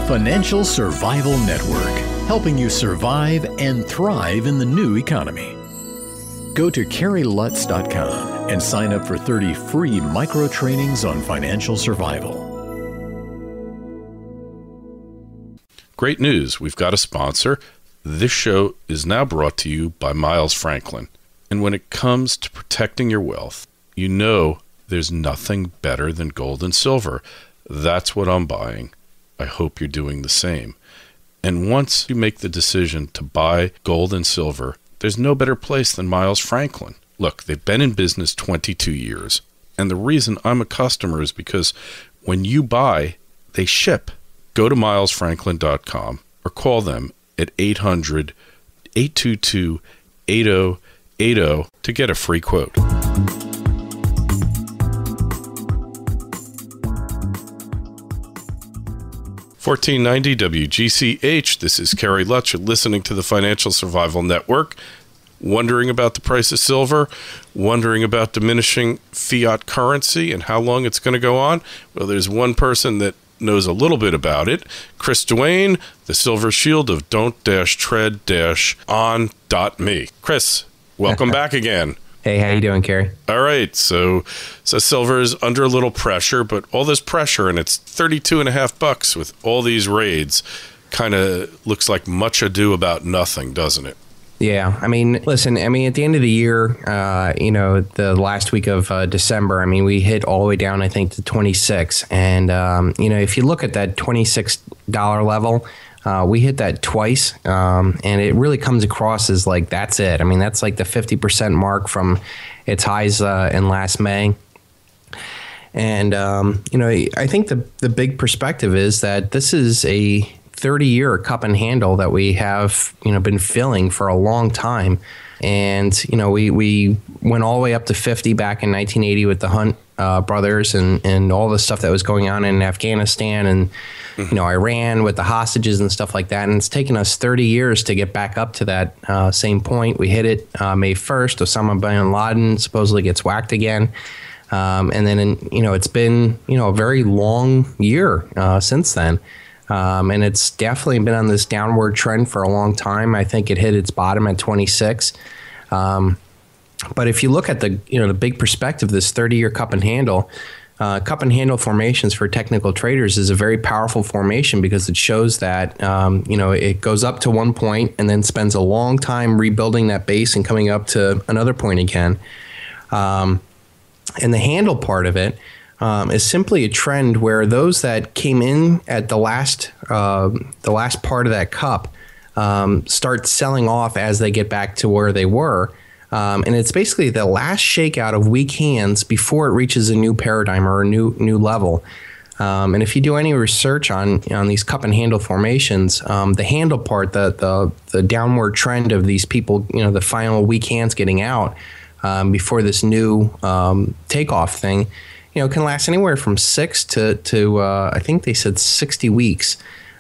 Financial Survival Network, helping you survive and thrive in the new economy. Go to CarrieLutz.com and sign up for 30 free micro trainings on financial survival. Great news. We've got a sponsor. This show is now brought to you by Miles Franklin. And when it comes to protecting your wealth, you know there's nothing better than gold and silver. That's what I'm buying. I hope you're doing the same. And once you make the decision to buy gold and silver, there's no better place than Miles Franklin. Look, they've been in business 22 years. And the reason I'm a customer is because when you buy, they ship. Go to milesfranklin.com or call them at 800-822-8080 to get a free quote. 1490 WGCH. This is Carrie Lutz. You're listening to the Financial Survival Network. Wondering about the price of silver? Wondering about diminishing fiat currency and how long it's going to go on? Well, there's one person that knows a little bit about it. Chris Duane, the Silver Shield of don't-tread-on.me. Chris, welcome back again. Hey, how you doing, Carrie? All right, so silver is under a little pressure, but all this pressure, and it's $32.50 with all these raids, kind of looks like much ado about nothing, doesn't it? Yeah, I mean, listen, at the end of the year, the last week of December, we hit all the way down, I think, to 26. And, if you look at that $26 level, we hit that twice, and it really comes across as like, that's it. That's like the 50% mark from its highs in last May. And, I think the big perspective is that this is a 30-year cup and handle that we have, been filling for a long time. And, we went all the way up to 50 back in 1980 with the Hunt brothers and all the stuff that was going on in Afghanistan and, Iran with the hostages and stuff like that. And it's taken us 30 years to get back up to that same point. We hit it May 1st. Osama bin Laden supposedly gets whacked again. And then, it's been, a very long year since then. And it's definitely been on this downward trend for a long time. I think it hit its bottom at 26. But if you look at the big perspective, this 30-year cup and handle formations for technical traders is a very powerful formation because it shows that, it goes up to one point and then spends a long time rebuilding that base and coming up to another point again. And the handle part of it is simply a trend where those that came in at the last part of that cup start selling off as they get back to where they were. And it's basically the last shakeout of weak hands before it reaches a new paradigm or a new level. And if you do any research on these cup and handle formations, the handle part, the downward trend of these people, the final weak hands getting out before this new takeoff thing, can last anywhere from 6 to I think they said 60 weeks.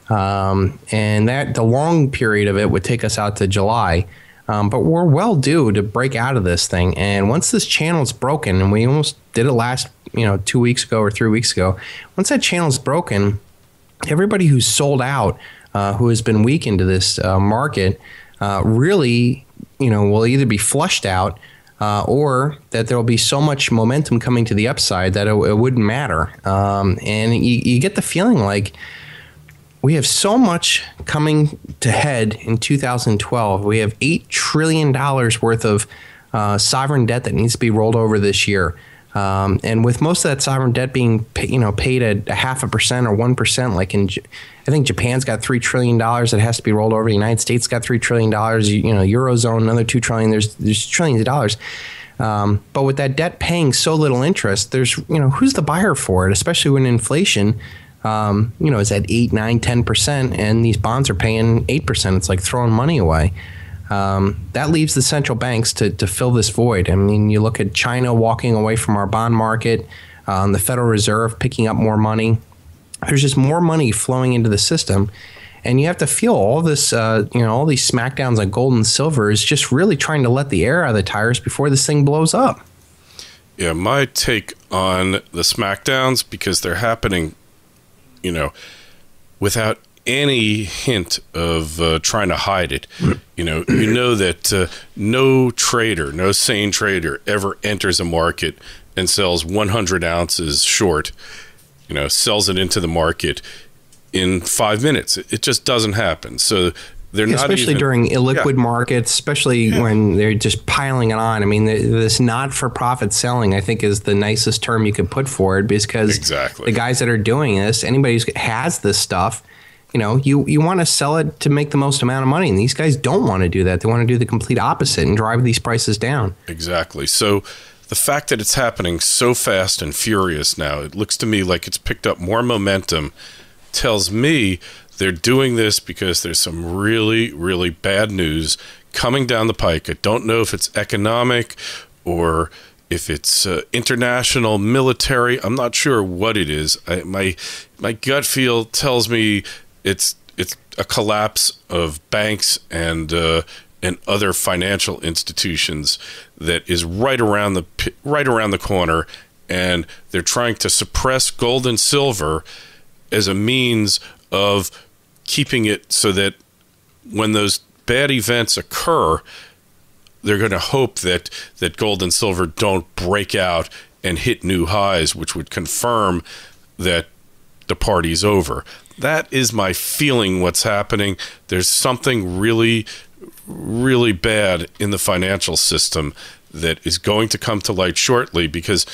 And that the long period of it would take us out to July. But we're well due to break out of this thing. And once this channel is broken, and we almost did it last, 2 weeks ago or 3 weeks ago, once that channel is broken, everybody who's sold out, who has been weak into this market, really, will either be flushed out or that there will be so much momentum coming to the upside that it wouldn't matter. And you get the feeling like we have so much coming to head in 2012. We have $8 trillion worth of sovereign debt that needs to be rolled over this year. And with most of that sovereign debt being paid at 0.5% or 1%, like I think Japan's got $3 trillion that has to be rolled over. The United States got $3 trillion. Eurozone, another $2 trillion. There's trillions of dollars. But with that debt paying so little interest, there's who's the buyer for it, especially when inflation is at 8, 9, 10%, and these bonds are paying 8%. It's like throwing money away. That leaves the central banks to fill this void. You look at China walking away from our bond market, the Federal Reserve picking up more money. There's just more money flowing into the system. And you have to feel all this, all these smackdowns on gold and silver is just really trying to let the air out of the tires before this thing blows up. Yeah, my take on the smackdowns, because they're happening, without any hint of trying to hide it. You know that no trader, no sane trader ever enters a market and sells 100 ounces short, sells it into the market in 5 minutes. It just doesn't happen. So they're not especially during illiquid markets, especially when they're just piling it on. I mean, this not-for-profit selling, I think, is the nicest term you could put for it, because the guys that are doing this, anybody who has this stuff, you want to sell it to make the most amount of money. And these guys don't want to do that. They want to do the complete opposite and drive these prices down. Exactly. So the fact that it's happening so fast and furious now, it looks to me like it's picked up more momentum, tells me they're doing this because there's some really, really bad news coming down the pike. I don't know if it's economic or if it's international, military. I'm not sure what it is. My gut feel tells me it's a collapse of banks and other financial institutions that is right around the corner, and they're trying to suppress gold and silver as a means of keeping it so that when those bad events occur, they're going to hope that gold and silver don't break out and hit new highs, which would confirm that the party's over. That is my feeling what's happening. There's something really, really bad in the financial system that is going to come to light shortly, because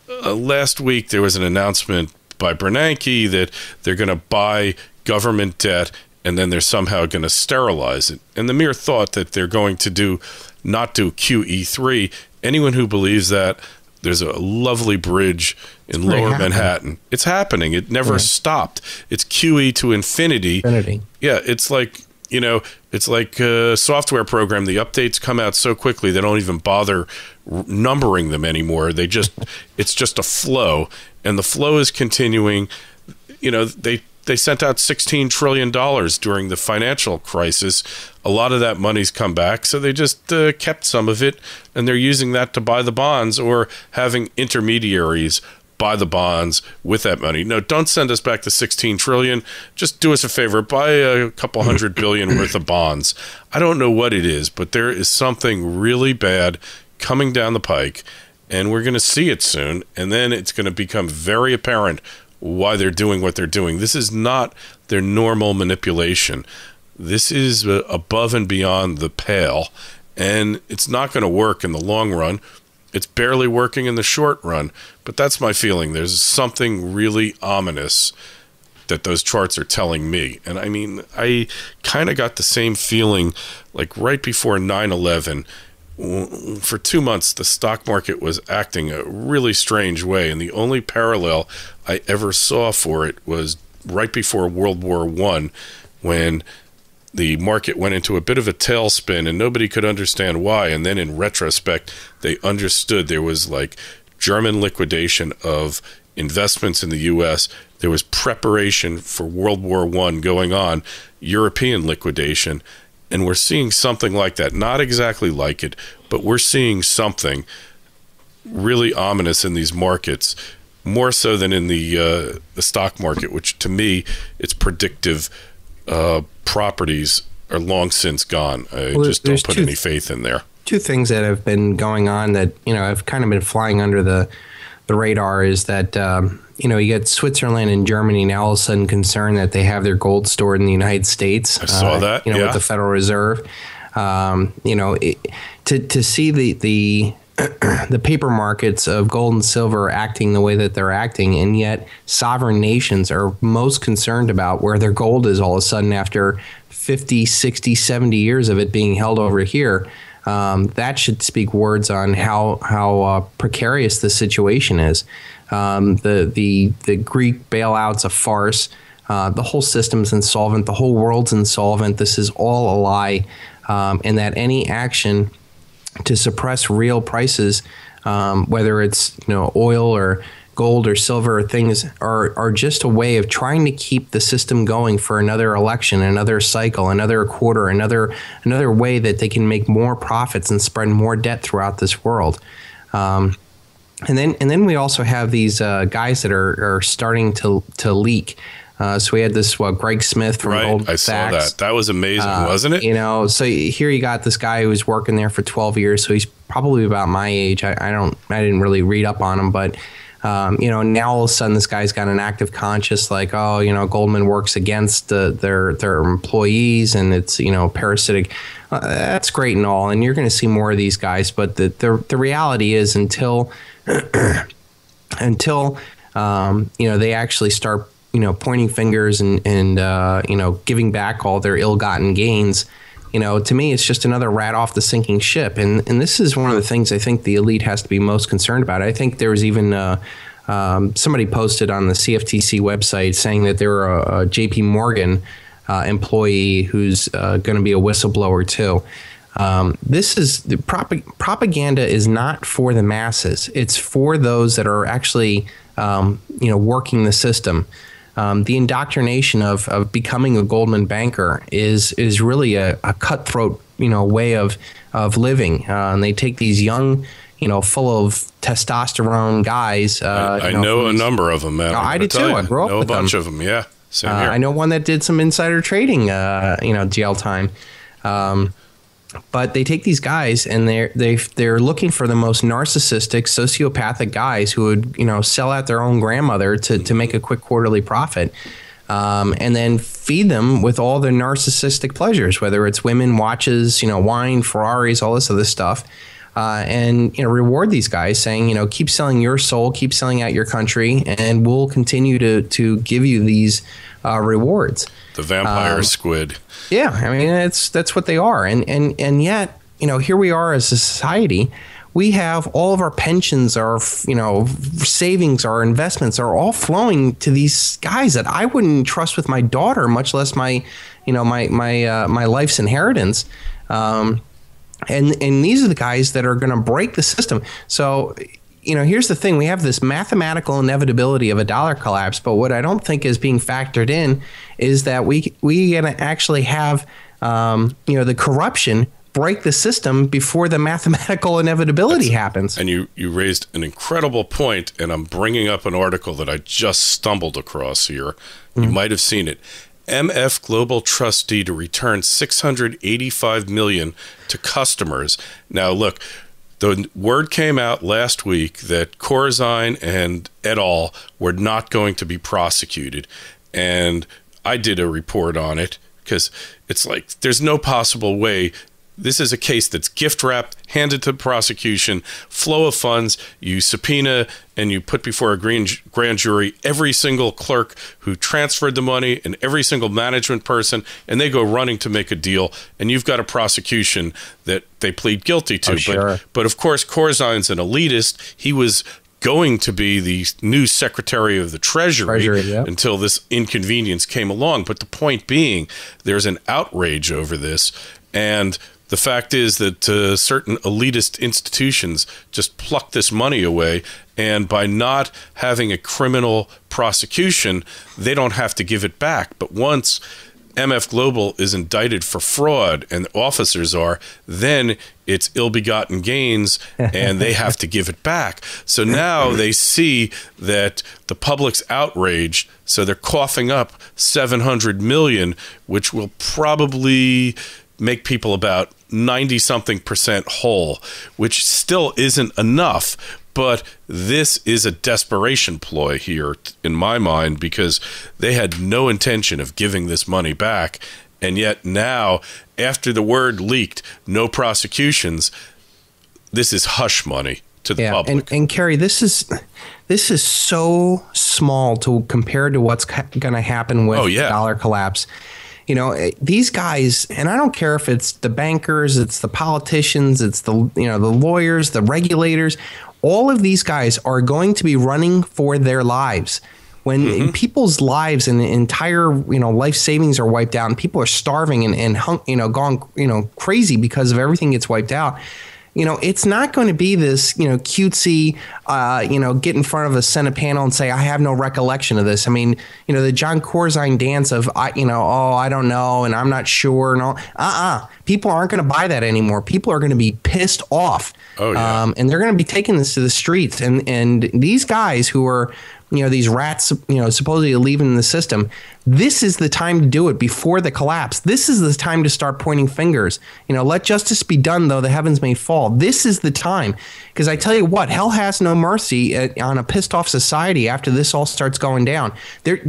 last week there was an announcement by Bernanke that they're going to buy government debt and then they're somehow going to sterilize it. And the mere thought that they're going to not do QE3, anyone who believes that, there's a lovely bridge in Lower Manhattan. It's happening. It never stopped. It's QE to infinity. Yeah, it's like, it's like a software program. The updates come out so quickly they don't even bother numbering them anymore. It's just a flow, and the flow is continuing. They sent out $16 trillion during the financial crisis. A lot of that money's come back, so they just kept some of it, and they're using that to buy the bonds or having intermediaries buy the bonds with that money. No, don't send us back the $16 trillion. Just do us a favor, buy a couple $100 billion worth of bonds. I don't know what it is, but there is something really bad coming down the pike, and we're going to see it soon, and then it's going to become very apparent why they're doing what they're doing. This is not their normal manipulation. This is above and beyond the pale, and it's not going to work in the long run. It's barely working in the short run, but that's my feeling. There's something really ominous that those charts are telling me. And I mean, I kind of got the same feeling like right before 9/11. For 2 months, the stock market was acting a really strange way, and the only parallel I ever saw for it was right before World War I, when the market went into a bit of a tailspin and nobody could understand why. And then in retrospect, they understood there was like German liquidation of investments in the U.S. There was preparation for World War I going on, European liquidation. And we're seeing something like that. Not exactly like it, but we're seeing something really ominous in these markets, more so than in the stock market, which to me, it's predictive. Properties are long since gone. I just don't put any faith in there. Two things that have been going on that, have kind of been flying under the radar is that, you get Switzerland and Germany now all of a sudden concerned that they have their gold stored in the United States. I saw that, with the Federal Reserve. To see the paper markets of gold and silver acting the way that they're acting, and yet sovereign nations are most concerned about where their gold is all of a sudden after 50, 60, 70 years of it being held over here. That should speak words on how precarious the situation is. The Greek bailout's a farce. The whole system's insolvent. The whole world's insolvent. This is all a lie, and that any action to suppress real prices, whether it's oil or gold or silver, things are just a way of trying to keep the system going for another election, another cycle, another quarter, another way that they can make more profits and spread more debt throughout this world. And then we also have these guys that are starting to leak. So we had this Greg Smith from Gold Sachs. I saw that. That was amazing, wasn't it? So here you got this guy who was working there for 12 years. So he's probably about my age. I didn't really read up on him, but now all of a sudden this guy's got an active conscience, like, Goldman works against their employees, and it's parasitic. That's great and all, and you're going to see more of these guys. But the reality is until they actually start pointing fingers and giving back all their ill-gotten gains. To me, it's just another rat off the sinking ship. And this is one of the things I think the elite has to be most concerned about. I think there was even somebody posted on the CFTC website saying that there were a JP Morgan employee who's going to be a whistleblower too. This is propaganda is not for the masses. It's for those that are actually working the system. The indoctrination of becoming a Goldman banker is really a cutthroat, way of living. And they take these young, full of testosterone guys. I know a number of them, man. I did too. I grew up with them. A bunch of them, yeah. Same here. I know one that did some insider trading, jail time. But they take these guys and they're looking for the most narcissistic, sociopathic guys who would sell out their own grandmother to make a quick quarterly profit, and then feed them with all their narcissistic pleasures, whether it's women, watches, wine, Ferraris, all this other stuff, and reward these guys, saying keep selling your soul, keep selling out your country, and we'll continue to give you these rewards. The vampire squid. Yeah, I mean that's what they are, and yet here we are as a society. We have all of our pensions, our savings, our investments are all flowing to these guys that I wouldn't trust with my daughter, much less my my life's inheritance. And these are the guys that are going to break the system. So. Here's the thing. We have this mathematical inevitability of a dollar collapse, but what I don't think is being factored in is that we're going to actually have, the corruption break the system before the mathematical inevitability happens. And you raised an incredible point, and I'm bringing up an article that I just stumbled across here. Mm-hmm. You might have seen it. MF Global Trustee to return $685 million to customers. Now, look. The word came out last week that Corzines and et al. Were not going to be prosecuted. And I did a report on it because it's like there's no possible way. This is a case that's gift wrapped, handed to prosecution, flow of funds. You subpoena and you put before a grand jury every single clerk who transferred the money and every single management person, and they go running to make a deal. And you've got a prosecution that they plead guilty to. Oh, sure. But of course, Corzines, an elitist, he was going to be the new Secretary of the Treasury yeah. until this inconvenience came along. But the point being, there's an outrage over this, and the fact is that certain elitist institutions just pluck this money away, and by not having a criminal prosecution, they don't have to give it back. But once MF Global is indicted for fraud, and the officers are, then it's ill-begotten gains, and they have to give it back. So now they see that the public's outraged, so they're coughing up $700 million, which will probably make people about 90-something% whole, which still isn't enough. But this is a desperation ploy here, in my mind, because they had no intention of giving this money back. And yet now, after the word leaked, no prosecutions, this is hush money to the public. And Kerry, this is so small compared to what's going to happen with the dollar collapse. These guys, and I don't care if it's the bankers, it's the politicians, it's the lawyers, the regulators, all of these guys are going to be running for their lives. When people's lives and the entire, life savings are wiped out, and people are starving and gone, crazy because of everything gets wiped out. It's not going to be this, cutesy, get in front of a Senate panel and say, I have no recollection of this. I mean, the John Corzines dance of, I don't know, and I'm not sure. And all. People aren't going to buy that anymore. People are going to be pissed off. Oh, yeah. And they're going to be taking this to the streets. And these guys who are these rats, supposedly leaving the system. This is the time to do it before the collapse. This is the time to start pointing fingers. Let justice be done, though the heavens may fall. This is the time. Because I tell you what, hell has no mercy on a pissed off society after this all starts going down.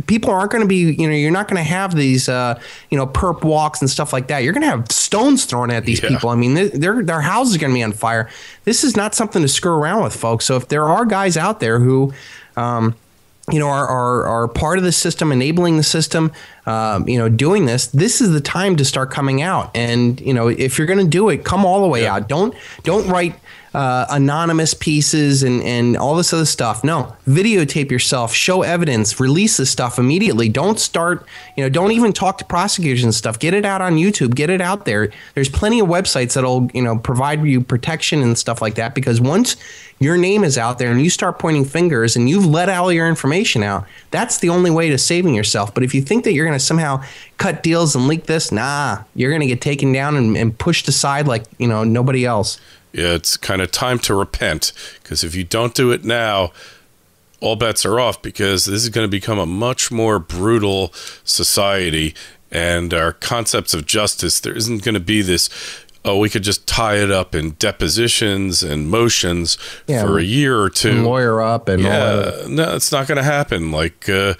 People aren't going to be, you're not going to have these, perp walks and stuff like that. You're going to have stones thrown at these people. I mean, their houses are going to be on fire. This is not something to screw around with, folks. So if there are guys out there who, are part of the system, enabling the system, doing this. This is the time to start coming out. And if you're going to do it, come all the way out. Don't write anonymous pieces and all this other stuff. No, videotape yourself, show evidence, release this stuff immediately. Don't start, don't even talk to prosecutors and stuff. Get it out on YouTube, get it out there. There's plenty of websites that'll, provide you protection and stuff like that, because once your name is out there and you start pointing fingers and you've let all your information out, that's the only way to saving yourself. But if you think that you're going to somehow cut deals and leak this, you're going to get taken down and pushed aside like, nobody else. Yeah, it's kind of time to repent, because if you don't do it now, all bets are off, because this is going to become a much more brutal society, and our concepts of justice, there isn't going to be this, we could just tie it up in depositions and motions for a year or two. And lawyer up and all that. No, it's not going to happen. Like, we're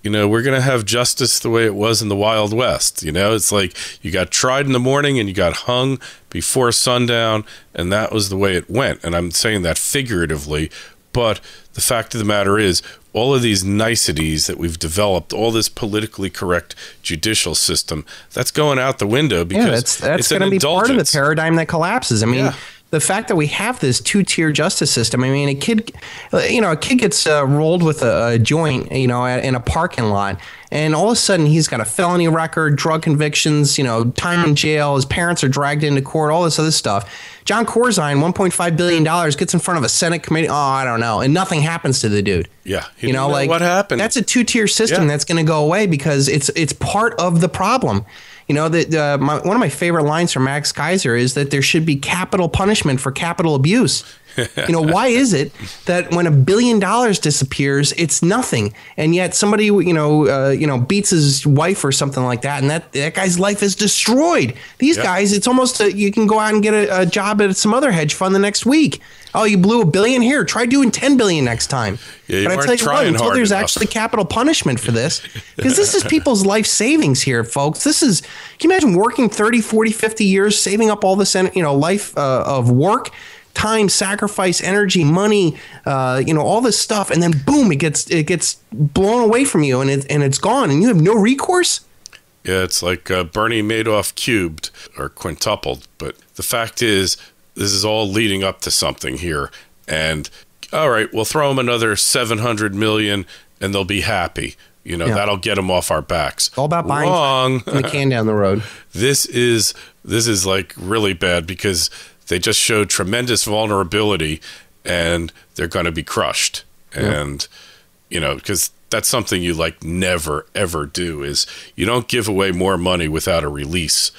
going to have justice the way it was in the Wild West. It's like you got tried in the morning and you got hung before sundown, and that was the way it went. And I'm saying that figuratively, but the fact of the matter is, all of these niceties that we've developed, all this politically correct judicial system, that's going out the window, because that's going to be part of the paradigm that collapses. I mean, the fact that we have this two-tier justice system. I mean, a kid gets rolled with a joint, in a parking lot, and all of a sudden he's got a felony record, drug convictions, time in jail. His parents are dragged into court, all this other stuff. John Corzines, $1.5 billion, gets in front of a Senate committee. I don't know, and nothing happens to the dude. Yeah, he didn't know what happened. That's a two-tier system that's going to go away, because it's part of the problem. One of my favorite lines from Max Kaiser is that there should be capital punishment for capital abuse. Why is it that when $1 billion disappears, it's nothing, and yet somebody beats his wife or something like that, and that guy's life is destroyed? These guys, it's almost you can go out and get a job at some other hedge fund the next week. Oh, you blew $1 billion here. Try doing $10 billion next time. Yeah, but I tell you what, until there's actually capital punishment for this, because this is people's life savings here, folks. Can you imagine working 30, 40, 50 years, saving up all this, life of work, time, sacrifice, energy, money, all this stuff, and then boom, it gets blown away from you, and it's gone, and you have no recourse. Yeah, it's like Bernie Madoff cubed or quintupled. But the fact is, this is all leading up to something here, and all right, we'll throw them another $700 million, and they'll be happy. That'll get them off our backs. All about buying the can down the road. This is like really bad, because they just showed tremendous vulnerability, and they're going to be crushed. And, because that's something you never, ever do, is you don't give away more money without a release,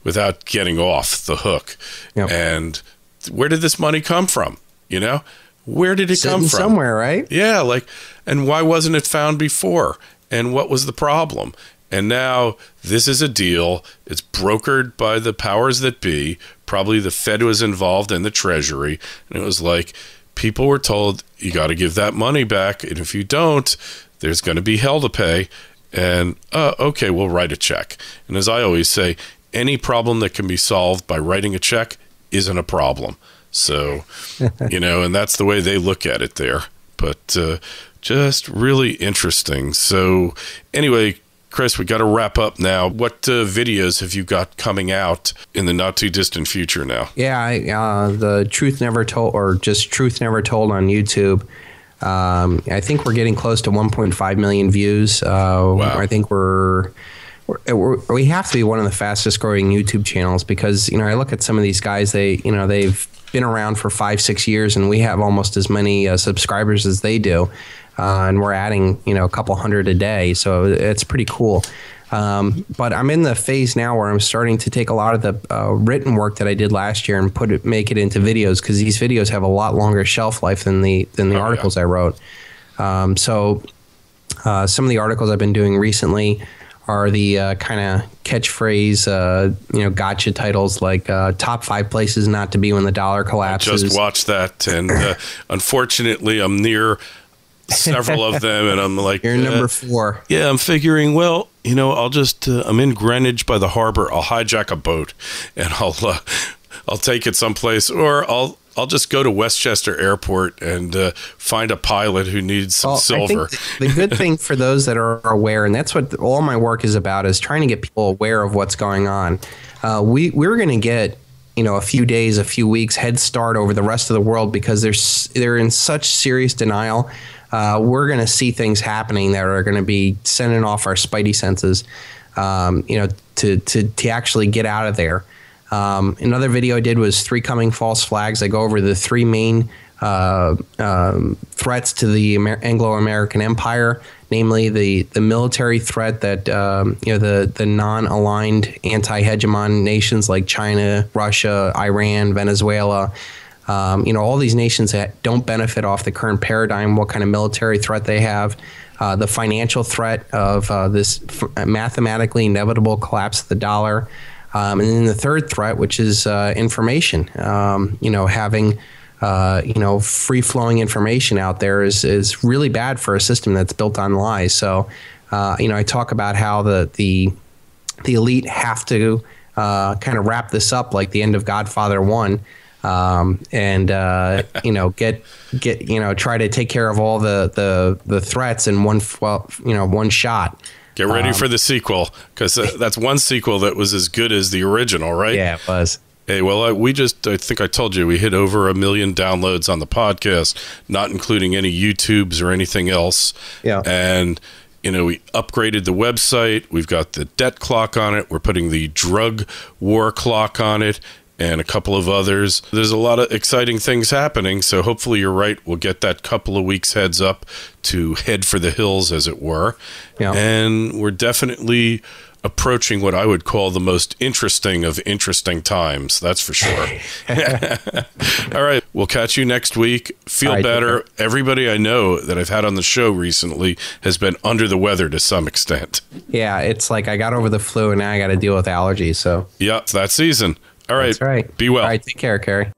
without getting off the hook. Yep. And where did this money come from? Where did it come from? Somewhere, right? Yeah. And why wasn't it found before? And what was the problem? And now this is a deal. It's brokered by the powers that be. Probably the Fed was involved, in the Treasury. And it was like, people were told, you got to give that money back. And if you don't, there's going to be hell to pay. And, okay, we'll write a check. And as I always say, any problem that can be solved by writing a check isn't a problem. So, and that's the way they look at it there. But just really interesting. So anyway, Chris, we got to wrap up now. What videos have you got coming out in the not too distant future now? Yeah, the Truth Never Told, or just Truth Never Told on YouTube. I think we're getting close to 1.5 million views. Wow. I think we have to be one of the fastest growing YouTube channels, because I look at some of these guys. They've been around for 5-6 years, and we have almost as many subscribers as they do. And we're adding, a couple hundred a day. So it's pretty cool. But I'm in the phase now where I'm starting to take a lot of the written work that I did last year and make it into videos, because these videos have a lot longer shelf life than the articles I wrote. So some of the articles I've been doing recently are the kind of catchphrase, gotcha titles like top 5 places not to be when the dollar collapses. I just watched that, and unfortunately, I'm near several of them, and I'm like, you're number 4. Yeah, I'm figuring, well, I'll just I'm in Greenwich by the harbor. I'll hijack a boat, and I'll take it someplace, or I'll just go to Westchester Airport and find a pilot who needs some silver. I think the good thing for those that are aware, and that's what all my work is about, is trying to get people aware of what's going on. We're going to get a few days, a few weeks head start over the rest of the world because they're in such serious denial. We're going to see things happening that are going to be sending off our spidey senses, to actually get out of there. Another video I did was 3 coming false flags. I go over the 3 main threats to the Anglo-American Empire, namely the military threat that the non-aligned anti-hegemon nations like China, Russia, Iran, Venezuela, all these nations that don't benefit off the current paradigm, what kind of military threat they have, the financial threat of this mathematically inevitable collapse of the dollar. And then the third threat, which is information, having free-flowing information out there is really bad for a system that's built on lies. So, I talk about how the elite have to kind of wrap this up like the end of Godfather 1, and try to take care of all the threats in one shot. Get ready for the sequel, because that's one sequel that was as good as the original, right? Yeah, it was. Hey, well, I think I told you, we hit over 1 million downloads on the podcast, not including any YouTubes or anything else. Yeah. And, we upgraded the website. We've got the debt clock on it. We're putting the drug war clock on it, and a couple of others. There's a lot of exciting things happening, so hopefully you're right. We'll get that couple of weeks heads up to head for the hills, as it were. Yeah. And we're definitely approaching what I would call the most interesting of interesting times. That's for sure. All right. We'll catch you next week. Feel better. Everybody I know that I've had on the show recently has been under the weather to some extent. Yeah, it's like I got over the flu and now I got to deal with allergies. So yeah, it's that season. All right. That's right. Be well. All right. Take care, Carrie.